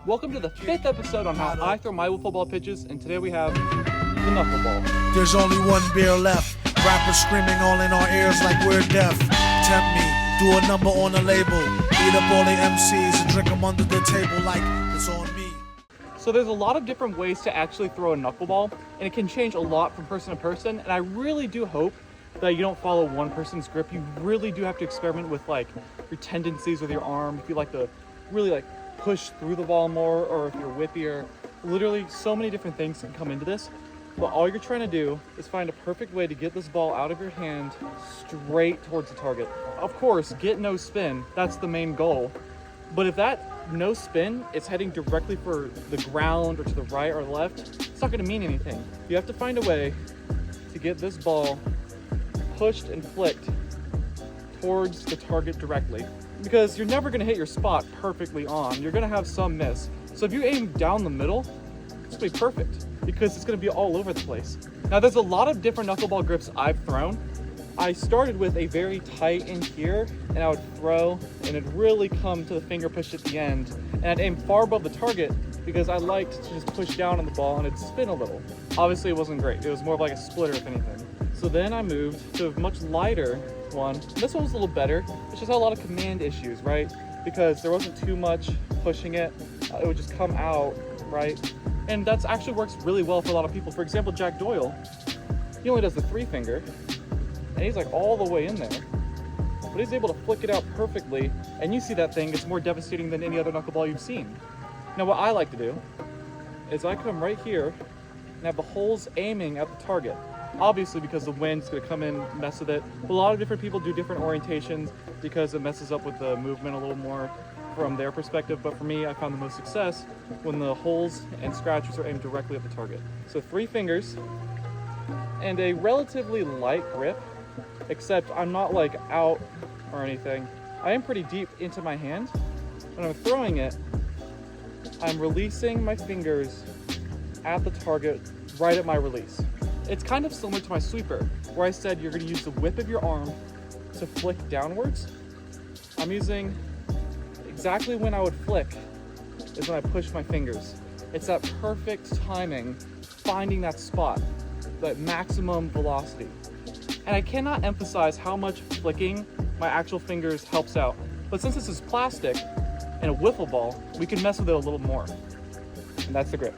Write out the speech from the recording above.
Welcome to the 5th episode on how I throw my wiffle ball pitches, and today we have the knuckleball. There's only one beer left. Rappers screaming all in our ears like we're deaf. Tempt me, do a number on a label. Eat up all the MCs and drink them under the table like it's on me. So there's a lot of different ways to actually throw a knuckleball, and it can change a lot from person to person, and I really do hope that you don't follow one person's grip. You really do have to experiment with like your tendencies with your arm. If you like to really like push through the ball more, or if you're whippier, literally so many different things can come into this. But all you're trying to do is find a perfect way to get this ball out of your hand straight towards the target. Of course, get no spin, that's the main goal. But if that no spin is heading directly for the ground or to the right or left, it's not gonna mean anything. You have to find a way to get this ball pushed and flicked towards the target directly, because you're never gonna hit your spot perfectly on. You're gonna have some miss. So if you aim down the middle, it's gonna be perfect because it's gonna be all over the place. Now there's a lot of different knuckleball grips I've thrown. I started with a very tight in here, and I would throw and it'd really come to the finger push at the end, and I'd aim far above the target because I liked to just push down on the ball and it'd spin a little. Obviously it wasn't great. It was more of like a splitter if anything. So then I moved to a much lighter one. This one was a little better. It's just had a lot of command issues, right? Because there wasn't too much pushing it. It would just come out, right? And that's actually works really well for a lot of people. For example, Jack Doyle, he only does the 3-finger, and he's like all the way in there. But he's able to flick it out perfectly, and you see that thing, it's more devastating than any other knuckleball you've seen. Now what I like to do is I come right here and have the holes aiming at the target. Obviously, because the wind's gonna come in and mess with it. But a lot of different people do different orientations because it messes up with the movement a little more from their perspective. But for me, I found the most success when the holes and scratches are aimed directly at the target. So 3 fingers and a relatively light grip, except I'm not like out or anything. I am pretty deep into my hand. When I'm throwing it, I'm releasing my fingers at the target right at my release. It's kind of similar to my sweeper, where I said you're gonna use the whip of your arm to flick downwards. I'm using exactly when I would flick is when I push my fingers. It's that perfect timing, finding that spot, that maximum velocity. And I cannot emphasize how much flicking my actual fingers helps out. But since this is plastic and a wiffle ball, we can mess with it a little more. And that's the grip.